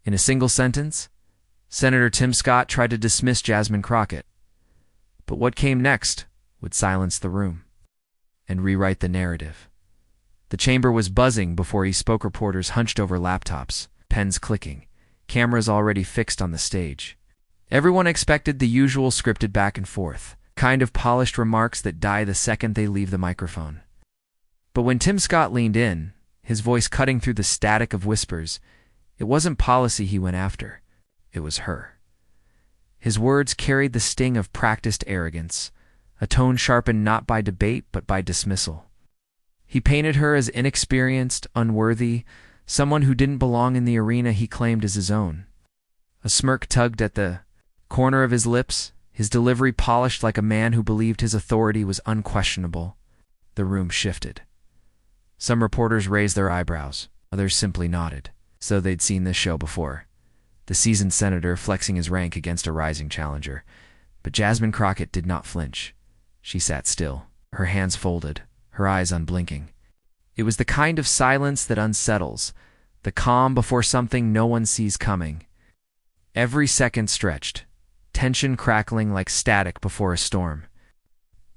In a single sentence, Senator Tim Scott tried to dismiss Jasmine Crockett. But what came next would silence the room and rewrite the narrative. The chamber was buzzing before he spoke. Reporters hunched over laptops, pens clicking, cameras already fixed on the stage. Everyone expected the usual scripted back and forth, kind of polished remarks that die the second they leave the microphone. But when Tim Scott leaned in, his voice cutting through the static of whispers, it wasn't policy he went after. It was her. His words carried the sting of practiced arrogance, a tone sharpened not by debate but by dismissal. He painted her as inexperienced, unworthy, someone who didn't belong in the arena he claimed as his own. A smirk tugged at the corner of his lips, his delivery polished like a man who believed his authority was unquestionable. The room shifted. Some reporters raised their eyebrows, others simply nodded, so they'd seen this show before. The seasoned senator flexing his rank against a rising challenger. But Jasmine Crockett did not flinch. She sat still, her hands folded, her eyes unblinking. It was the kind of silence that unsettles, the calm before something no one sees coming. Every second stretched, tension crackling like static before a storm.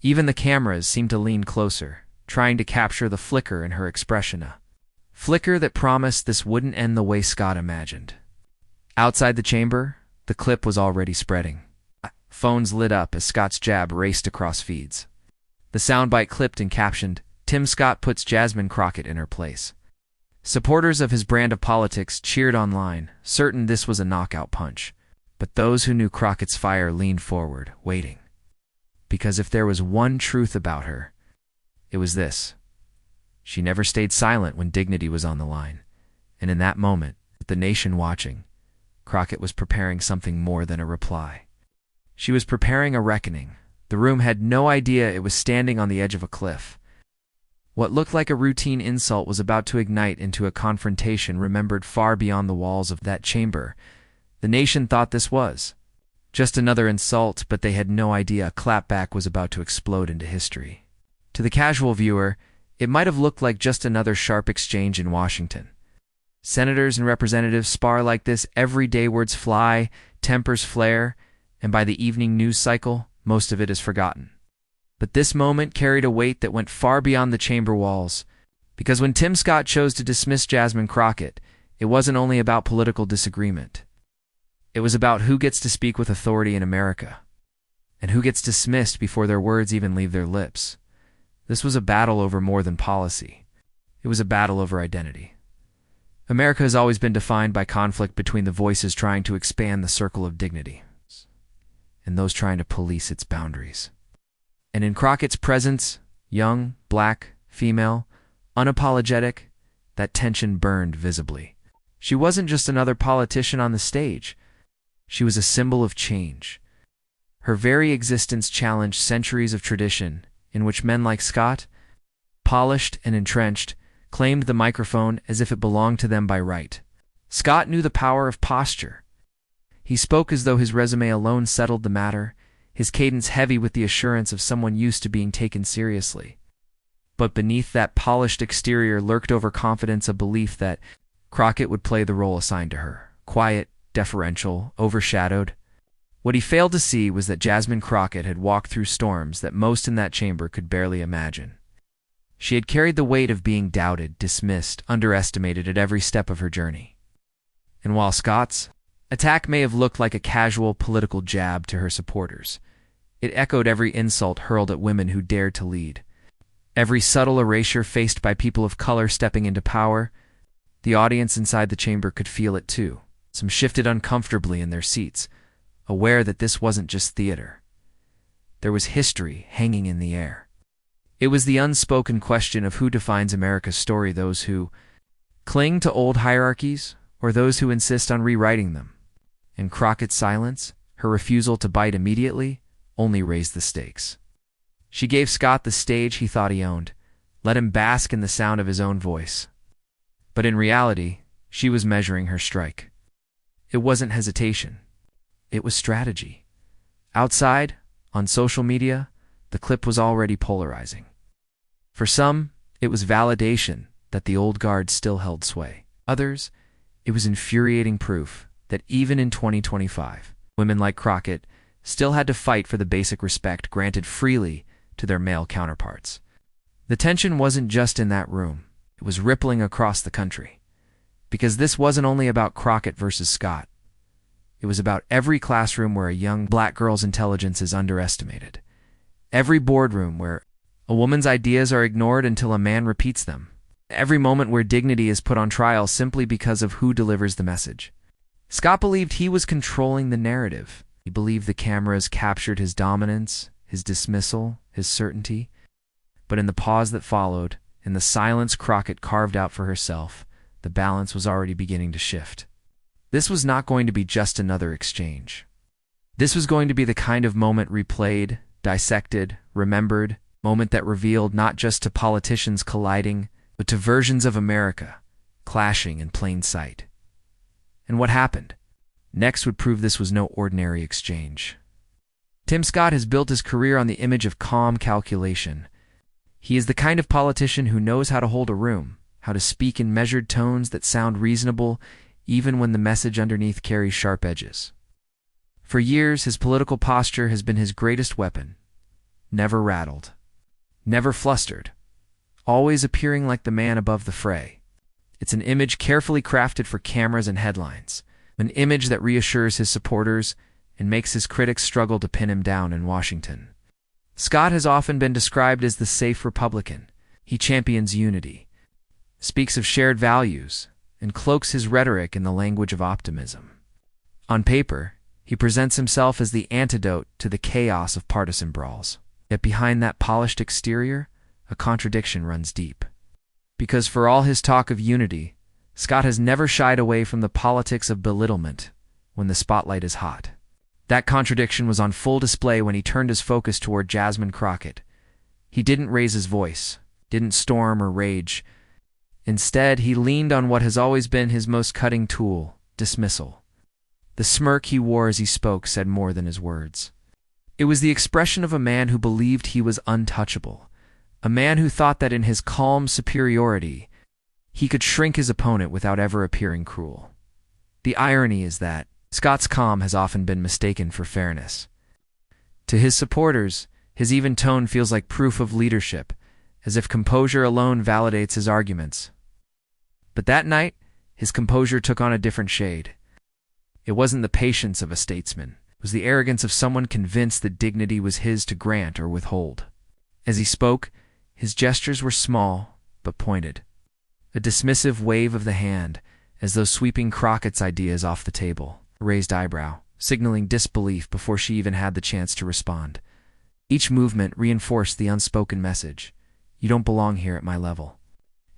Even the cameras seemed to lean closer, trying to capture the flicker in her expression, a flicker that promised this wouldn't end the way Scott imagined. Outside the chamber, the clip was already spreading. Phones lit up as Scott's jab raced across feeds. The soundbite clipped and captioned, "Tim Scott puts Jasmine Crockett in her place." Supporters of his brand of politics cheered online, certain this was a knockout punch. But those who knew Crockett's fire leaned forward, waiting. Because if there was one truth about her, it was this. She never stayed silent when dignity was on the line. And in that moment, with the nation watching, Crockett was preparing something more than a reply. She was preparing a reckoning. The room had no idea it was standing on the edge of a cliff. What looked like a routine insult was about to ignite into a confrontation remembered far beyond the walls of that chamber. The nation thought this was just another insult, but they had no idea a clapback was about to explode into history. To the casual viewer, it might have looked like just another sharp exchange in Washington. Senators and representatives spar like this every day. Words fly, tempers flare, and by the evening news cycle, most of it is forgotten. But this moment carried a weight that went far beyond the chamber walls, because when Tim Scott chose to dismiss Jasmine Crockett, it wasn't only about political disagreement. It was about who gets to speak with authority in America, and who gets dismissed before their words even leave their lips. This was a battle over more than policy. It was a battle over identity. America has always been defined by conflict between the voices trying to expand the circle of dignity and those trying to police its boundaries. And in Crockett's presence, young, black, female, unapologetic, that tension burned visibly. She wasn't just another politician on the stage. She was a symbol of change. Her very existence challenged centuries of tradition in which men like Scott, polished and entrenched, claimed the microphone as if it belonged to them by right. Scott knew the power of posture. He spoke as though his resume alone settled the matter, his cadence heavy with the assurance of someone used to being taken seriously. But beneath that polished exterior lurked overconfidence, a belief that Crockett would play the role assigned to her, quiet, deferential, overshadowed. What he failed to see was that Jasmine Crockett had walked through storms that most in that chamber could barely imagine. She had carried the weight of being doubted, dismissed, underestimated at every step of her journey. And while Scott's attack may have looked like a casual political jab to her supporters, it echoed every insult hurled at women who dared to lead. Every subtle erasure faced by people of color stepping into power. The audience inside the chamber could feel it too. Some shifted uncomfortably in their seats, aware that this wasn't just theater. There was history hanging in the air. It was the unspoken question of who defines America's story, those who cling to old hierarchies or those who insist on rewriting them. And Crockett's silence, her refusal to bite immediately, only raised the stakes. She gave Scott the stage he thought he owned, let him bask in the sound of his own voice. But in reality, she was measuring her strike. It wasn't hesitation. It was strategy. Outside, on social media, the clip was already polarizing. For some, it was validation that the old guard still held sway. Others, it It was infuriating proof that even in 2025, women like Crockett still had to fight for the basic respect granted freely to their male counterparts. The tension wasn't just in that room. It was rippling across the country. Because this wasn't only about Crockett versus Scott. It was about every classroom where a young black girl's intelligence is underestimated. Every boardroom where a woman's ideas are ignored until a man repeats them. Every moment where dignity is put on trial simply because of who delivers the message. Scott believed he was controlling the narrative. He believed the cameras captured his dominance, his dismissal, his certainty. But in the pause that followed, in the silence Crockett carved out for herself, the balance was already beginning to shift. This was not going to be just another exchange. This was going to be the kind of moment replayed, dissected, remembered, moment that revealed not just to politicians colliding, but to versions of America, clashing in plain sight. And what happened? Next would prove this was no ordinary exchange. Tim Scott has built his career on the image of calm calculation. He is the kind of politician who knows how to hold a room, how to speak in measured tones that sound reasonable, even when the message underneath carries sharp edges. For years, his political posture has been his greatest weapon. Never rattled. Never flustered. Always appearing like the man above the fray. It's an image carefully crafted for cameras and headlines. An image that reassures his supporters and makes his critics struggle to pin him down in Washington. Scott has often been described as the safe Republican. He champions unity, speaks of shared values, and cloaks his rhetoric in the language of optimism. On paper, he presents himself as the antidote to the chaos of partisan brawls. Yet behind that polished exterior, a contradiction runs deep. Because for all his talk of unity, Scott has never shied away from the politics of belittlement when the spotlight is hot. That contradiction was on full display when he turned his focus toward Jasmine Crockett. He didn't raise his voice, didn't storm or rage. Instead, he leaned on what has always been his most cutting tool, dismissal. The smirk he wore as he spoke said more than his words. It was the expression of a man who believed he was untouchable, a man who thought that in his calm superiority, he could shrink his opponent without ever appearing cruel. The irony is that Scott's calm has often been mistaken for fairness. To his supporters, his even tone feels like proof of leadership, as if composure alone validates his arguments. But that night, his composure took on a different shade. It wasn't the patience of a statesman. It was the arrogance of someone convinced that dignity was his to grant or withhold. As he spoke, his gestures were small, but pointed. A dismissive wave of the hand, as though sweeping Crockett's ideas off the table. A raised eyebrow, signaling disbelief before she even had the chance to respond. Each movement reinforced the unspoken message. You don't belong here at my level.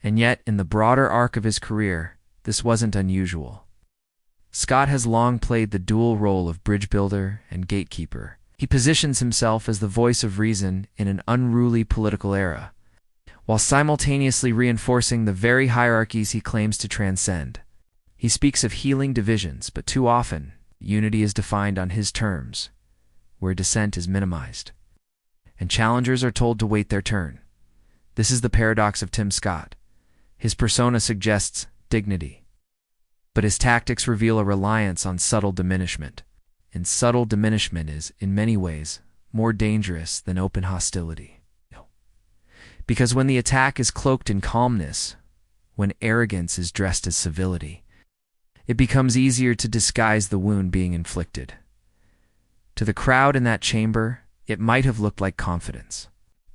And yet, in the broader arc of his career, this wasn't unusual. Scott has long played the dual role of bridge builder and gatekeeper. He positions himself as the voice of reason in an unruly political era, while simultaneously reinforcing the very hierarchies he claims to transcend. He speaks of healing divisions, but too often, unity is defined on his terms, where dissent is minimized. And challengers are told to wait their turn. This is the paradox of Tim Scott. His persona suggests dignity, but his tactics reveal a reliance on subtle diminishment. And subtle diminishment is, in many ways, more dangerous than open hostility. Because when the attack is cloaked in calmness, when arrogance is dressed as civility, it becomes easier to disguise the wound being inflicted. To the crowd in that chamber, it might have looked like confidence.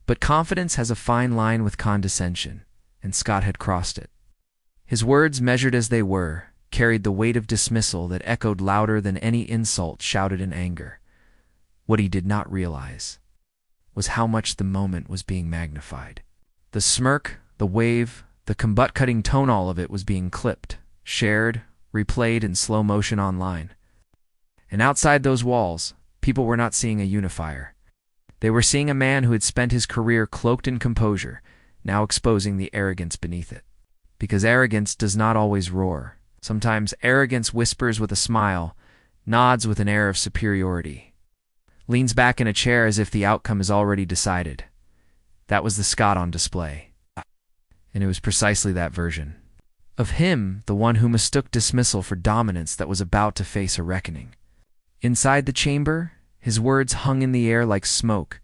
But confidence has a fine line with condescension, and Scott had crossed it. His words, measured as they were, carried the weight of dismissal that echoed louder than any insult shouted in anger. What he did not realize was how much the moment was being magnified. The smirk, the wave, the combut-cutting tone, all of it was being clipped, shared, replayed in slow motion online. And outside those walls, people were not seeing a unifier. They were seeing a man who had spent his career cloaked in composure, now exposing the arrogance beneath it. Because arrogance does not always roar. Sometimes arrogance whispers with a smile, nods with an air of superiority, leans back in a chair as if the outcome is already decided. That was the Scott on display. And it was precisely that version. Of him, the one who mistook dismissal for dominance that was about to face a reckoning. Inside the chamber, his words hung in the air like smoke,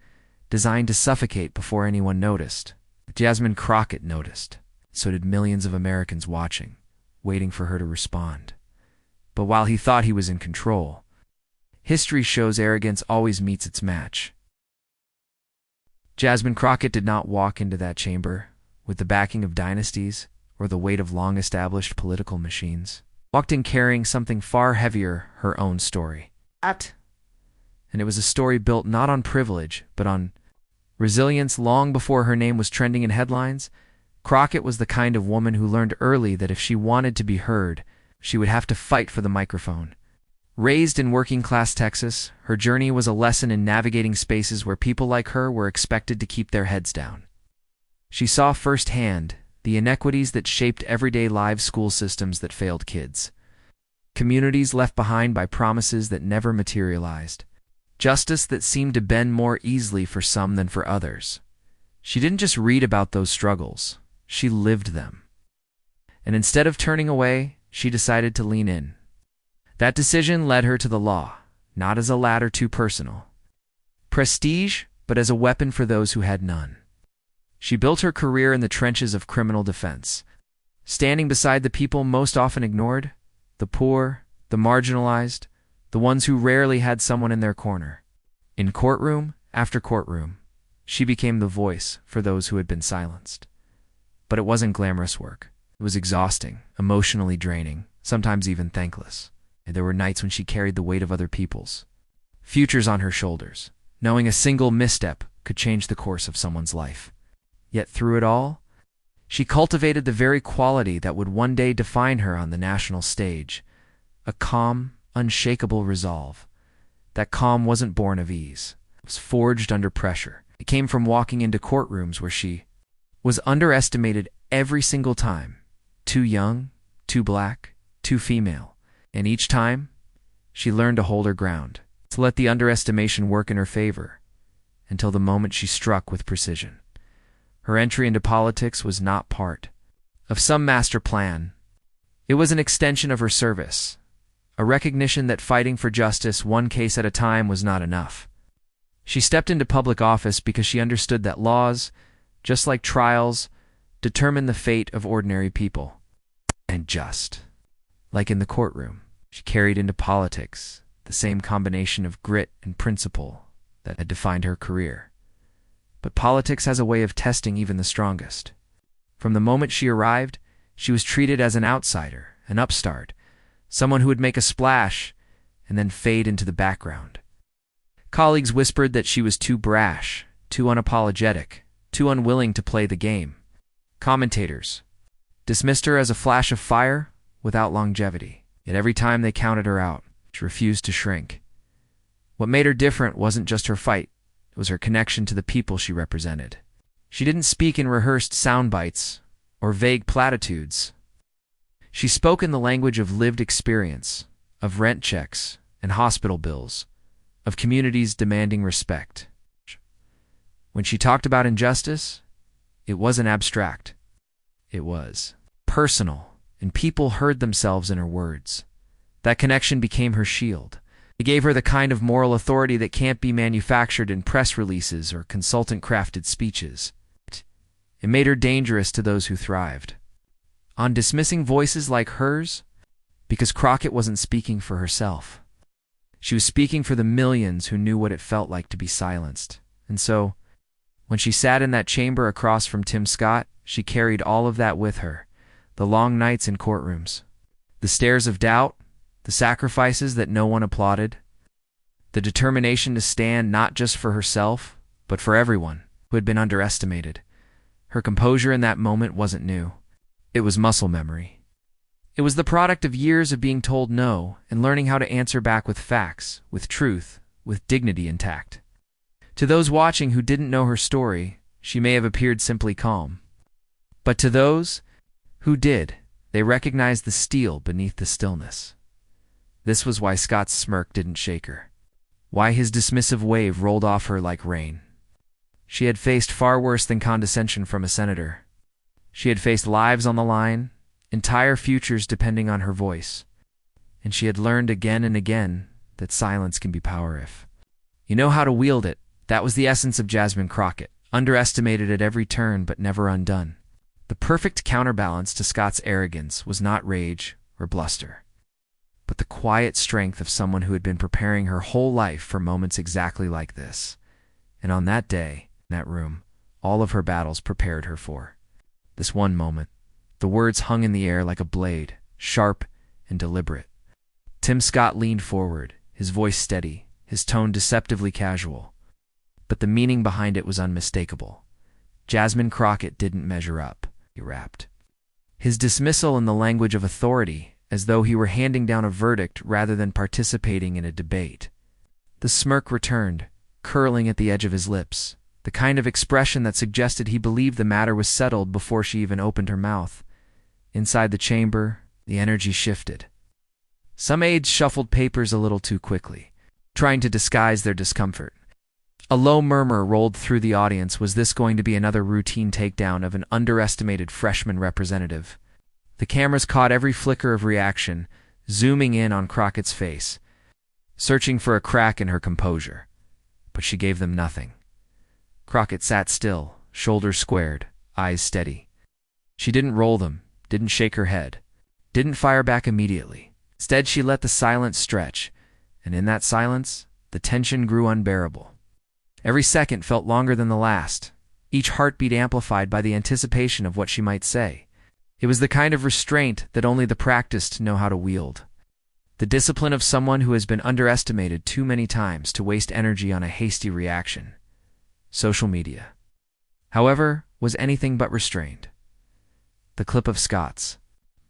designed to suffocate before anyone noticed. Jasmine Crockett noticed. So did millions of Americans watching, waiting for her to respond. But while he thought he was in control, history shows arrogance always meets its match. Jasmine Crockett did not walk into that chamber with the backing of dynasties or the weight of long-established political machines. Walked in carrying something far heavier, her own story. And it was a story built not on privilege, but on resilience. Long before her name was trending in headlines, Crockett was the kind of woman who learned early that if she wanted to be heard, she would have to fight for the microphone. Raised in working-class Texas, her journey was a lesson in navigating spaces where people like her were expected to keep their heads down. She saw firsthand the inequities that shaped everyday lives, school systems that failed kids, communities left behind by promises that never materialized, justice that seemed to bend more easily for some than for others. She didn't just read about those struggles, she lived them. And instead of turning away, she decided to lean in. That decision led her to the law, not as a ladder too personal. Prestige, but as a weapon for those who had none. She built her career in the trenches of criminal defense, standing beside the people most often ignored, the poor, the marginalized, the ones who rarely had someone in their corner. In courtroom after courtroom, she became the voice for those who had been silenced. But it wasn't glamorous work. It was exhausting, emotionally draining, sometimes even thankless. There were nights when she carried the weight of other people's futures on her shoulders, knowing a single misstep could change the course of someone's life. Yet through it all, she cultivated the very quality that would one day define her on the national stage, a calm, unshakable resolve. That calm wasn't born of ease. It was forged under pressure. It came from walking into courtrooms where she was underestimated every single time. Too young, too black, too female. And each time, she learned to hold her ground, to let the underestimation work in her favor, until the moment she struck with precision. Her entry into politics was not part of some master plan. It was an extension of her service, a recognition that fighting for justice one case at a time was not enough. She stepped into public office because she understood that laws, just like trials, determine the fate of ordinary people. And just like in the courtroom, she carried into politics the same combination of grit and principle that had defined her career. But politics has a way of testing even the strongest. From the moment she arrived, she was treated as an outsider, an upstart, someone who would make a splash and then fade into the background. Colleagues whispered that she was too brash, too unapologetic, too unwilling to play the game. Commentators dismissed her as a flash of fire without longevity. Yet every time they counted her out, she refused to shrink. What made her different wasn't just her fight, it was her connection to the people she represented. She didn't speak in rehearsed sound bites or vague platitudes. She spoke in the language of lived experience, of rent checks and hospital bills, of communities demanding respect. When she talked about injustice, it wasn't abstract. It was personal. And people heard themselves in her words. That connection became her shield. It gave her the kind of moral authority that can't be manufactured in press releases or consultant-crafted speeches. It made her dangerous to those who thrived. On dismissing voices like hers, because Crockett wasn't speaking for herself. She was speaking for the millions who knew what it felt like to be silenced. And so, when she sat in that chamber across from Tim Scott, she carried all of that with her. The long nights in courtrooms, the stares of doubt, the sacrifices that no one applauded, the determination to stand not just for herself, but for everyone who had been underestimated. Her composure in that moment wasn't new. It was muscle memory. It was the product of years of being told no and learning how to answer back with facts, with truth, with dignity intact. To those watching who didn't know her story, she may have appeared simply calm. But to those who did, they recognized the steel beneath the stillness. This was why Scott's smirk didn't shake her, why his dismissive wave rolled off her like rain. She had faced far worse than condescension from a senator. She had faced lives on the line, entire futures depending on her voice. And she had learned again and again that silence can be power if you know how to wield it. That was the essence of Jasmine Crockett, underestimated at every turn but never undone. The perfect counterbalance to Scott's arrogance was not rage or bluster, but the quiet strength of someone who had been preparing her whole life for moments exactly like this. And on that day, in that room, all of her battles prepared her for this one moment. The words hung in the air like a blade, sharp and deliberate. Tim Scott leaned forward, his voice steady, his tone deceptively casual. But the meaning behind it was unmistakable. Jasmine Crockett didn't measure up, he rapped. His dismissal in the language of authority, as though he were handing down a verdict rather than participating in a debate. The smirk returned, curling at the edge of his lips, the kind of expression that suggested he believed the matter was settled before she even opened her mouth. Inside the chamber, the energy shifted. Some aides shuffled papers a little too quickly, trying to disguise their discomfort. A low murmur rolled through the audience. Was this going to be another routine takedown of an underestimated freshman representative? The cameras caught every flicker of reaction, zooming in on Crockett's face, searching for a crack in her composure. But she gave them nothing. Crockett sat still, shoulders squared, eyes steady. She didn't roll them, didn't shake her head, didn't fire back immediately. Instead, she let the silence stretch, and in that silence, the tension grew unbearable. Every second felt longer than the last, each heartbeat amplified by the anticipation of what she might say. It was the kind of restraint that only the practiced know how to wield. The discipline of someone who has been underestimated too many times to waste energy on a hasty reaction. Social media, however, was anything but restrained. The clip of Scott's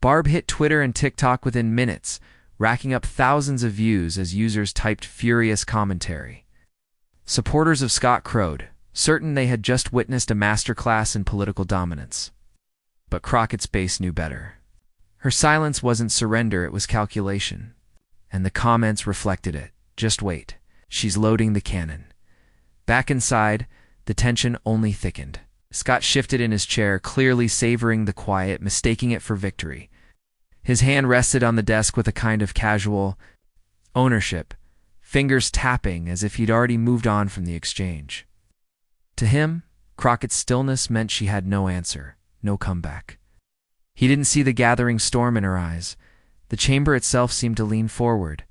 Barb hit Twitter and TikTok within minutes, racking up thousands of views as users typed furious commentary. Supporters of Scott crowed, certain they had just witnessed a masterclass in political dominance. But Crockett's base knew better. Her silence wasn't surrender, it was calculation. And the comments reflected it. Just wait. She's loading the cannon. Back inside, the tension only thickened. Scott shifted in his chair, clearly savoring the quiet, mistaking it for victory. His hand rested on the desk with a kind of casual ownership, fingers tapping as if he'd already moved on from the exchange. To him, Crockett's stillness meant she had no answer, no comeback. He didn't see the gathering storm in her eyes. The chamber itself seemed to lean forward.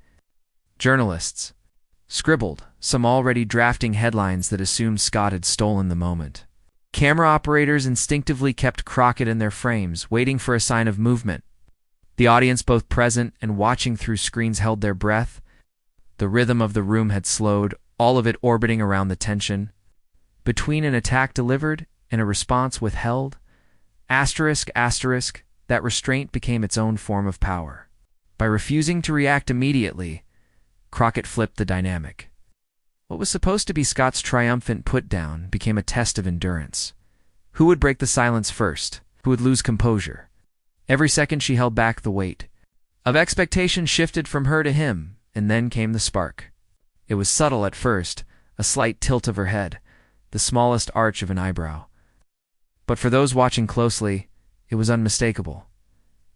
Journalists scribbled, some already drafting headlines that assumed Scott had stolen the moment. Camera operators instinctively kept Crockett in their frames, waiting for a sign of movement. The audience, both present and watching through screens, held their breath. The rhythm of the room had slowed, all of it orbiting around the tension. Between an attack delivered and a response withheld, asterisk, that restraint became its own form of power. By refusing to react immediately, Crockett flipped the dynamic. What was supposed to be Scott's triumphant put-down became a test of endurance. Who would break the silence first? Who would lose composure? Every second she held back, the weight of expectation shifted from her to him, and then came the spark. It was subtle at first, a slight tilt of her head, the smallest arch of an eyebrow. But for those watching closely, it was unmistakable.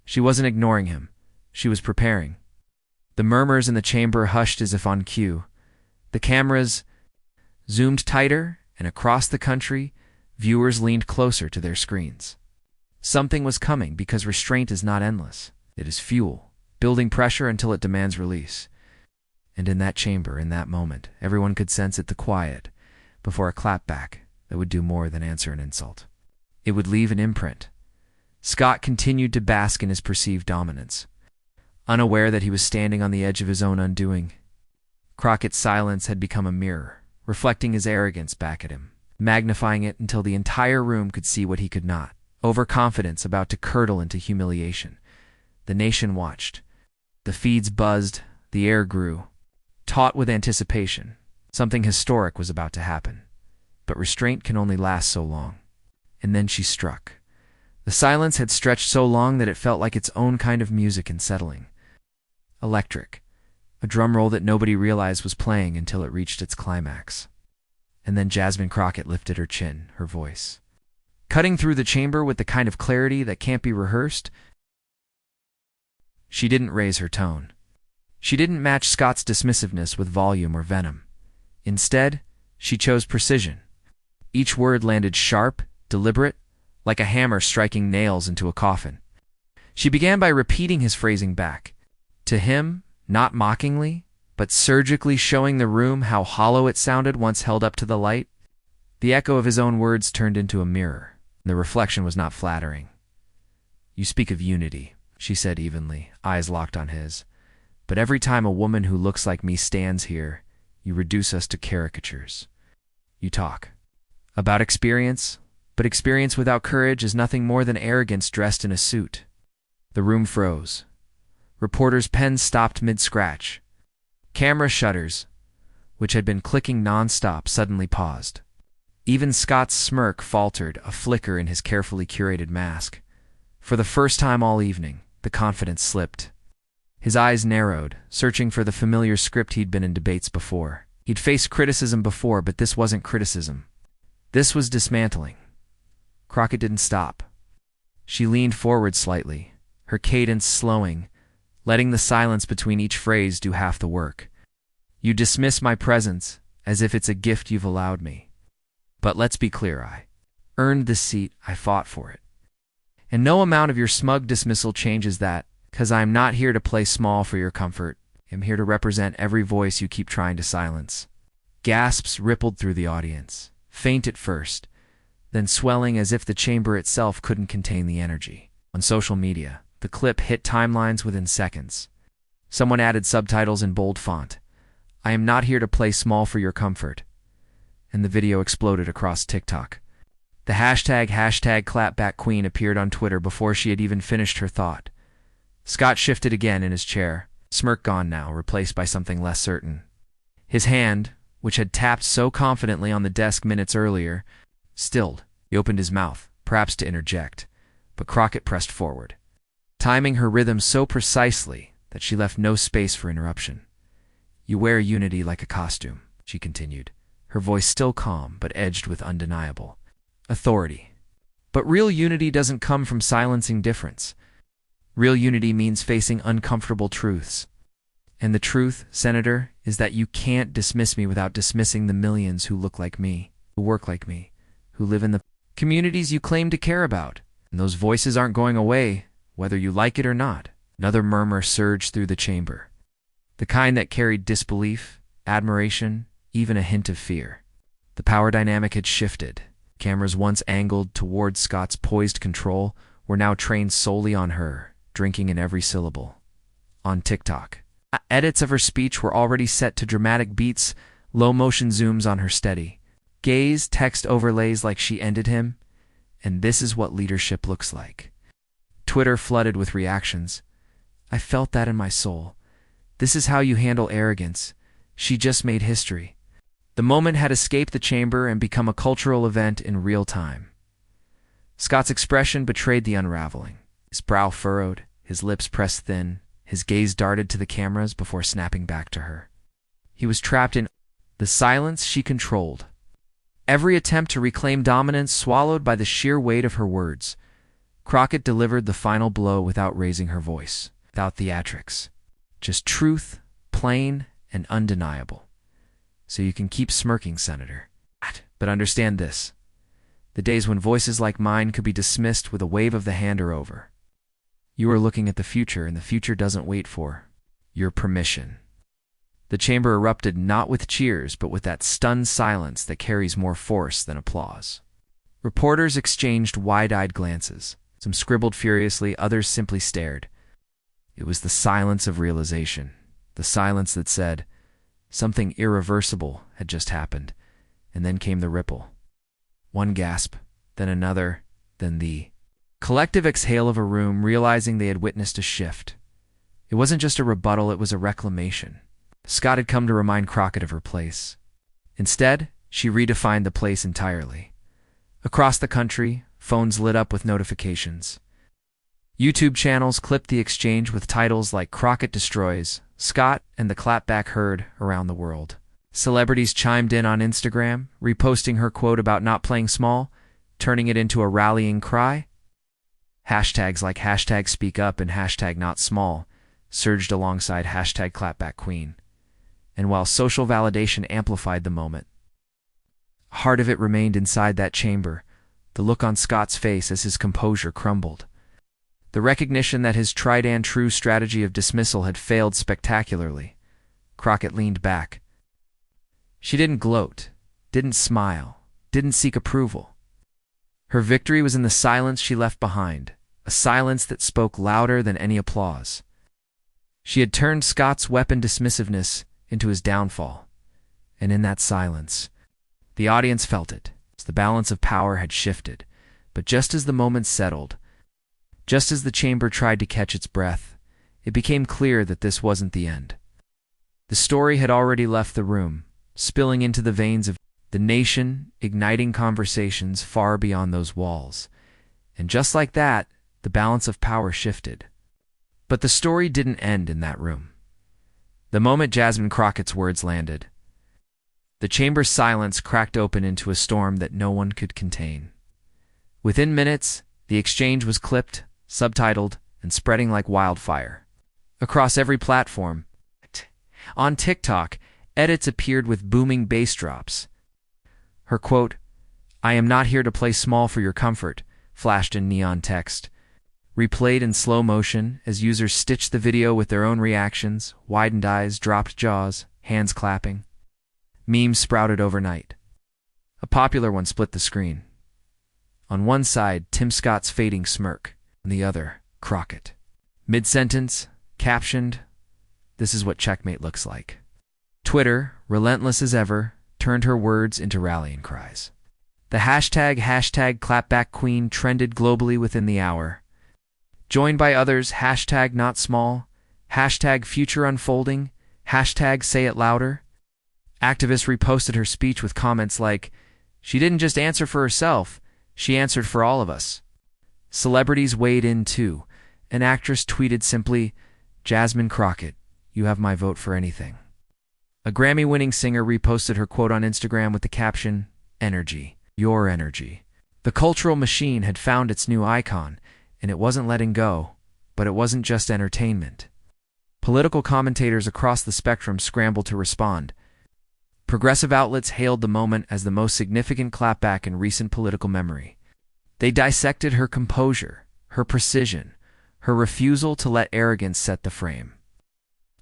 She wasn't ignoring him. She was preparing. The murmurs in the chamber hushed as if on cue. The cameras zoomed tighter, and across the country, viewers leaned closer to their screens. Something was coming, because restraint is not endless. It is fuel, building pressure until it demands release. And in that chamber, in that moment, everyone could sense it, the quiet, before a clapback that would do more than answer an insult. It would leave an imprint. Scott continued to bask in his perceived dominance, unaware that he was standing on the edge of his own undoing. Crockett's silence had become a mirror, reflecting his arrogance back at him, magnifying it until the entire room could see what he could not. Overconfidence about to curdle into humiliation. The nation watched. The feeds buzzed, the air grew, taut with anticipation. Something historic was about to happen. But restraint can only last so long. And then she struck. The silence had stretched so long that it felt like its own kind of music and settling. Electric. A drum roll that nobody realized was playing until it reached its climax. And then Jasmine Crockett lifted her chin, her voice cutting through the chamber with the kind of clarity that can't be rehearsed. She didn't raise her tone. She didn't match Scott's dismissiveness with volume or venom. Instead, she chose precision. Each word landed sharp, deliberate, like a hammer striking nails into a coffin. She began by repeating his phrasing back. To him, not mockingly, but surgically showing the room how hollow it sounded once held up to the light. The echo of his own words turned into a mirror. The reflection was not flattering. "You speak of unity," she said evenly, eyes locked on his. "But every time a woman who looks like me stands here, you reduce us to caricatures. You talk about experience, but experience without courage is nothing more than arrogance dressed in a suit." The room froze. Reporters' pens stopped mid-scratch. Camera shutters, which had been clicking nonstop, suddenly paused. Even Scott's smirk faltered, a flicker in his carefully curated mask. For the first time all evening, the confidence slipped. His eyes narrowed, searching for the familiar script he'd been in debates before. He'd faced criticism before, but this wasn't criticism. This was dismantling. Crockett didn't stop. She leaned forward slightly, her cadence slowing, letting the silence between each phrase do half the work. "You dismiss my presence as if it's a gift you've allowed me. But let's be clear, I earned this seat, I fought for it. And no amount of your smug dismissal changes that, 'cause I'm not here to play small for your comfort. I'm here to represent every voice you keep trying to silence." Gasps rippled through the audience, faint at first, then swelling as if the chamber itself couldn't contain the energy. On social media, the clip hit timelines within seconds. Someone added subtitles in bold font. "I am not here to play small for your comfort." And the video exploded across TikTok. The hashtag #clapbackqueen appeared on Twitter before she had even finished her thought. Scott shifted again in his chair, smirk gone now, replaced by something less certain. His hand, which had tapped so confidently on the desk minutes earlier, stilled. He opened his mouth, perhaps to interject, but Crockett pressed forward, timing her rhythm so precisely that she left no space for interruption. "You wear unity like a costume," she continued, her voice still calm but edged with undeniable authority. "But real unity doesn't come from silencing difference. Real unity means facing uncomfortable truths. And the truth, Senator, is that you can't dismiss me without dismissing the millions who look like me, who work like me, who live in the communities you claim to care about. And those voices aren't going away, whether you like it or not." Another murmur surged through the chamber, the kind that carried disbelief, admiration, even a hint of fear. The power dynamic had shifted. Cameras once angled toward Scott's poised control were now trained solely on her, drinking in every syllable. On TikTok, edits of her speech were already set to dramatic beats, low-motion zooms on her steady gaze, text overlays like she ended him. And this is what leadership looks like. Twitter flooded with reactions. "I felt that in my soul. This is how you handle arrogance. She just made history." The moment had escaped the chamber and become a cultural event in real time. Scott's expression betrayed the unraveling. His brow furrowed, his lips pressed thin, his gaze darted to the cameras before snapping back to her. He was trapped in the silence she controlled. Every attempt to reclaim dominance swallowed by the sheer weight of her words. Crockett delivered the final blow without raising her voice, without theatrics. Just truth, plain and undeniable. "So you can keep smirking, Senator. But understand this. The days when voices like mine could be dismissed with a wave of the hand are over. You are looking at the future, and the future doesn't wait for your permission." The chamber erupted not with cheers, but with that stunned silence that carries more force than applause. Reporters exchanged wide-eyed glances. Some scribbled furiously, others simply stared. It was the silence of realization, the silence that said, something irreversible had just happened, and then came the ripple. One gasp, then another, then the collective exhale of a room realizing they had witnessed a shift. It wasn't just a rebuttal, it was a reclamation. Scott had come to remind Crockett of her place. Instead, she redefined the place entirely. Across the country, phones lit up with notifications. YouTube channels clipped the exchange with titles like "Crockett Destroys," "Scott and the Clapback Herd" around the world. Celebrities chimed in on Instagram, reposting her quote about not playing small, turning it into a rallying cry. Hashtags like #SpeakUp and #NotSmall surged alongside hashtag #ClapbackQueen. And while social validation amplified the moment, heart of it remained inside that chamber, the look on Scott's face as his composure crumbled. The recognition that his tried-and-true strategy of dismissal had failed spectacularly. Crockett leaned back. She didn't gloat, didn't smile, didn't seek approval. Her victory was in the silence she left behind, a silence that spoke louder than any applause. She had turned Scott's weapon dismissiveness into his downfall, and in that silence, the audience felt it. The balance of power had shifted, but just as the moment settled, just as the chamber tried to catch its breath, it became clear that this wasn't the end. The story had already left the room, spilling into the veins of the nation, igniting conversations far beyond those walls. And just like that, the balance of power shifted. But the story didn't end in that room. The moment Jasmine Crockett's words landed, the chamber's silence cracked open into a storm that no one could contain. Within minutes, the exchange was clipped, subtitled, and spreading like wildfire. Across every platform, on TikTok, edits appeared with booming bass drops. Her quote, "I am not here to play small for your comfort," flashed in neon text, replayed in slow motion as users stitched the video with their own reactions, widened eyes, dropped jaws, hands clapping. Memes sprouted overnight. A popular one split the screen. On one side, Tim Scott's fading smirk. On the other, Crockett. Mid-sentence, captioned, "This is what checkmate looks like." Twitter, relentless as ever, turned her words into rallying cries. The hashtag #ClapbackQueen trended globally within the hour. Joined by others, hashtag not small, hashtag future unfolding, hashtag say it louder. Activists reposted her speech with comments like, "She didn't just answer for herself, she answered for all of us." Celebrities weighed in too. An actress tweeted simply, "Jasmine Crockett, you have my vote for anything." A Grammy-winning singer reposted her quote on Instagram with the caption, "Energy, your energy." The cultural machine had found its new icon, and it wasn't letting go, but it wasn't just entertainment. Political commentators across the spectrum scrambled to respond. Progressive outlets hailed the moment as the most significant clapback in recent political memory. They dissected her composure, her precision, her refusal to let arrogance set the frame.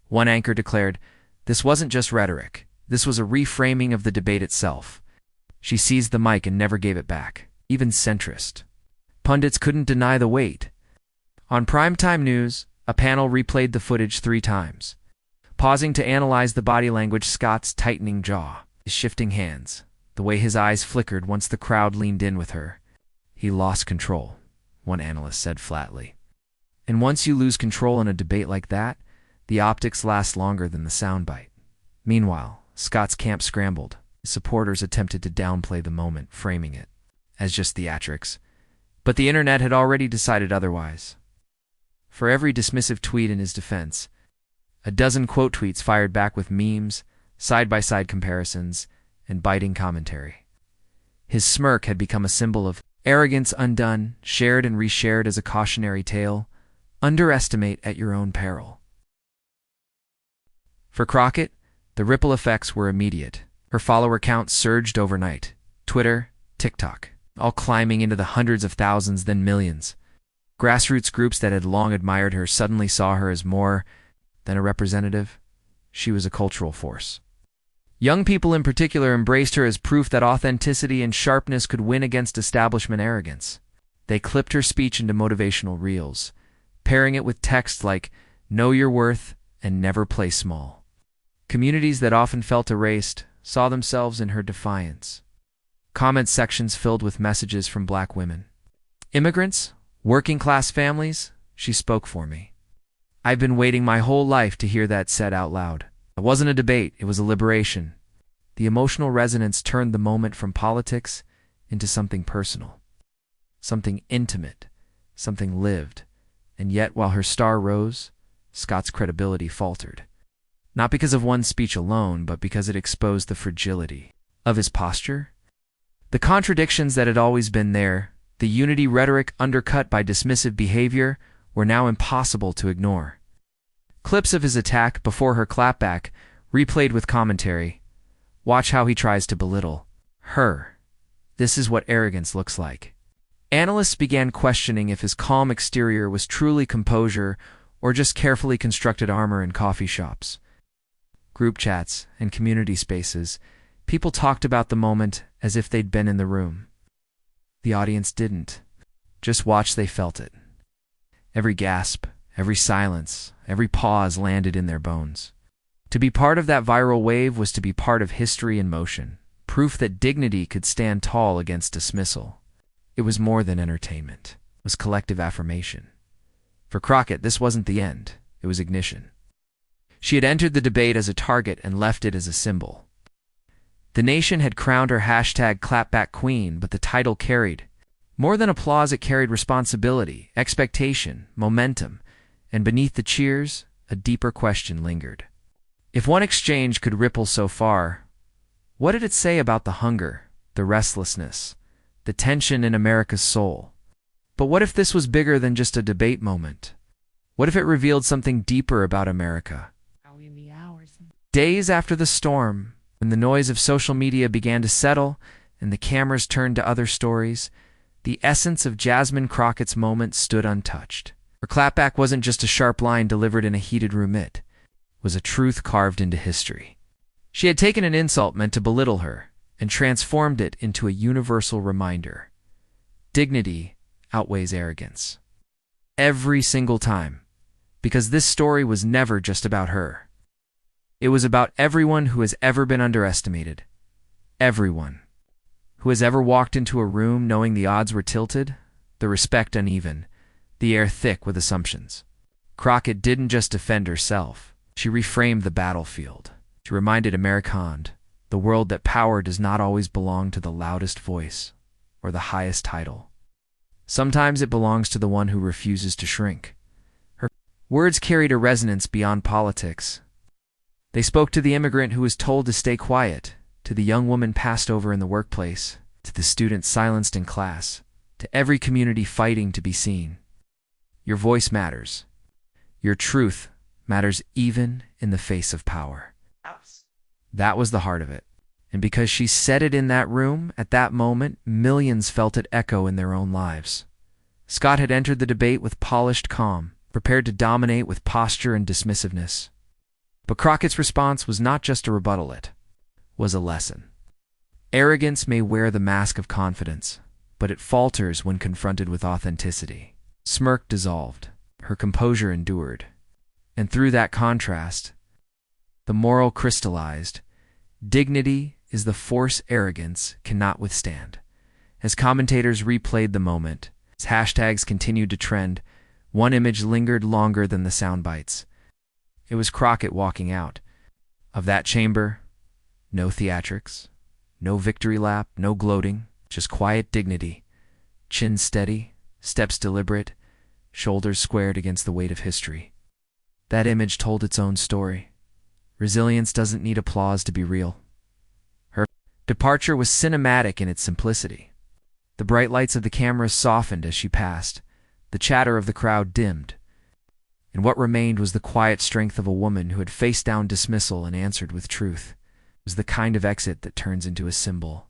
One anchor declared, "This wasn't just rhetoric. This was a reframing of the debate itself." She seized the mic and never gave it back, even centrist. Pundits couldn't deny the weight. On primetime news, a panel replayed the footage 3 times, pausing to analyze the body language, Scott's tightening jaw, his shifting hands, the way his eyes flickered once the crowd leaned in with her. "He lost control," one analyst said flatly. And once you lose control in a debate like that, the optics last longer than the soundbite. Meanwhile, Scott's camp scrambled. His supporters attempted to downplay the moment, framing it as just theatrics. But the internet had already decided otherwise. For every dismissive tweet in his defense, a dozen quote tweets fired back with memes, side-by-side comparisons, and biting commentary. His smirk had become a symbol of arrogance undone, shared and reshared as a cautionary tale. Underestimate at your own peril. For Crockett, the ripple effects were immediate. Her follower count surged overnight. Twitter, TikTok, all climbing into the hundreds of thousands, then millions. Grassroots groups that had long admired her suddenly saw her as more than a representative. She was a cultural force. Young people in particular embraced her as proof that authenticity and sharpness could win against establishment arrogance. They clipped her speech into motivational reels, pairing it with texts like, "Know your worth and never play small." Communities that often felt erased saw themselves in her defiance. Comment sections filled with messages from Black women. Immigrants, working-class families, she spoke for me. I've been waiting my whole life to hear that said out loud. It wasn't a debate, it was a liberation. The emotional resonance turned the moment from politics into something personal, something intimate, something lived. And yet, while her star rose, Scott's credibility faltered. Not because of one speech alone, but because it exposed the fragility of his posture. The contradictions that had always been there, the unity rhetoric undercut by dismissive behavior, were now impossible to ignore. Clips of his attack before her clapback, replayed with commentary. Watch how he tries to belittle her. This is what arrogance looks like. Analysts began questioning if his calm exterior was truly composure or just carefully constructed armor in coffee shops. Group chats and community spaces, people talked about the moment as if they'd been in the room. The audience didn't. Just watch, they felt it. Every gasp, every silence, every pause landed in their bones. To be part of that viral wave was to be part of history in motion, proof that dignity could stand tall against dismissal. It was more than entertainment. It was collective affirmation. For Crockett, this wasn't the end. It was ignition. She had entered the debate as a target and left it as a symbol. The nation had crowned her #clapback queen, but the title carried. More than applause, it carried responsibility, expectation, momentum, and beneath the cheers, a deeper question lingered. If one exchange could ripple so far, what did it say about the hunger, the restlessness, the tension in America's soul? But what if this was bigger than just a debate moment? What if it revealed something deeper about America? Days after the storm, when the noise of social media began to settle and the cameras turned to other stories, the essence of Jasmine Crockett's moment stood untouched. Her clapback wasn't just a sharp line delivered in a heated room, it was a truth carved into history. She had taken an insult meant to belittle her and transformed it into a universal reminder. Dignity outweighs arrogance. Every single time. Because this story was never just about her. It was about everyone who has ever been underestimated. Everyone. Who has ever walked into a room knowing the odds were tilted, the respect uneven, the air thick with assumptions. Crockett didn't just defend herself. She reframed the battlefield. She reminded Americans, the world, that power does not always belong to the loudest voice or the highest title. Sometimes it belongs to the one who refuses to shrink. Her words carried a resonance beyond politics. They spoke to the immigrant who was told to stay quiet, to the young woman passed over in the workplace, to the student silenced in class, to every community fighting to be seen. Your voice matters. Your truth matters even in the face of power. That was the heart of it. And because she said it in that room, at that moment, millions felt it echo in their own lives. Scott had entered the debate with polished calm, prepared to dominate with posture and dismissiveness. But Crockett's response was not just a rebuttal, it was a lesson. Arrogance may wear the mask of confidence, but it falters when confronted with authenticity. Smirk dissolved, her composure endured, and through that contrast, the moral crystallized. Dignity is the force arrogance cannot withstand. As commentators replayed the moment, as hashtags continued to trend, one image lingered longer than the sound bites. It was Crockett walking out. Of that chamber, no theatrics, no victory lap, no gloating, just quiet dignity. Chin steady, steps deliberate, shoulders squared against the weight of history. That image told its own story. Resilience doesn't need applause to be real. Her departure was cinematic in its simplicity. The bright lights of the cameras softened as she passed. The chatter of the crowd dimmed. And what remained was the quiet strength of a woman who had faced down dismissal and answered with truth. It was the kind of exit that turns into a symbol,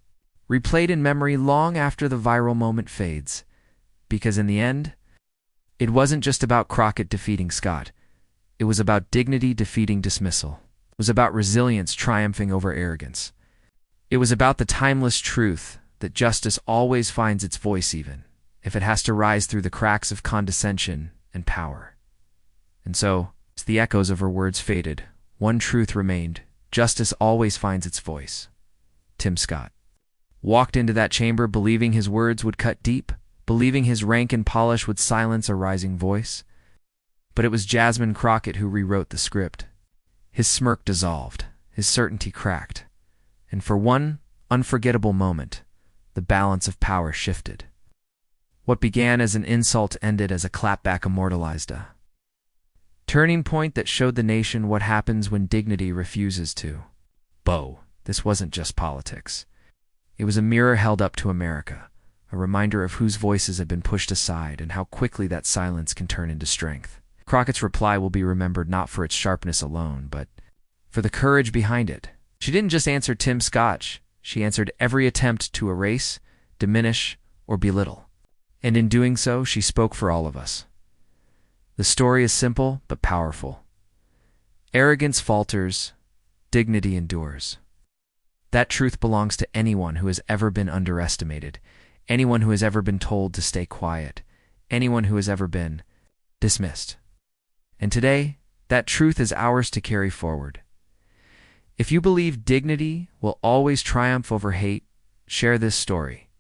replayed in memory long after the viral moment fades. Because in the end, it wasn't just about Crockett defeating Scott. It was about dignity defeating dismissal. It was about resilience triumphing over arrogance. It was about the timeless truth that justice always finds its voice, even if it has to rise through the cracks of condescension and power. And so, as the echoes of her words faded, one truth remained: justice always finds its voice. Tim Scott walked into that chamber believing his words would cut deep, believing his rank and polish would silence a rising voice. But it was Jasmine Crockett who rewrote the script. His smirk dissolved, his certainty cracked, and for one unforgettable moment, the balance of power shifted. What began as an insult ended as a clapback immortalized a turning point that showed the nation what happens when dignity refuses to bow. This wasn't just politics. It was a mirror held up to America, a reminder of whose voices had been pushed aside and how quickly that silence can turn into strength. Crockett's reply will be remembered not for its sharpness alone, but for the courage behind it. She didn't just answer Tim Scott, she answered every attempt to erase, diminish, or belittle. And in doing so, she spoke for all of us. The story is simple but powerful. Arrogance falters, dignity endures. That truth belongs to anyone who has ever been underestimated, anyone who has ever been told to stay quiet, anyone who has ever been dismissed. And today, that truth is ours to carry forward. If you believe dignity will always triumph over hate, share this story.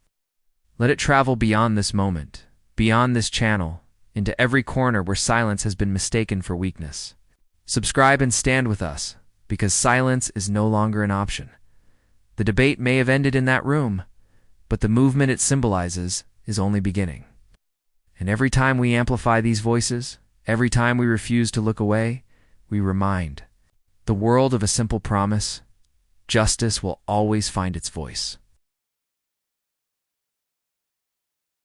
Let it travel beyond this moment, beyond this channel, into every corner where silence has been mistaken for weakness. Subscribe and stand with us, because silence is no longer an option. The debate may have ended in that room, but the movement it symbolizes is only beginning. And every time we amplify these voices, every time we refuse to look away, we remind the world of a simple promise: justice will always find its voice.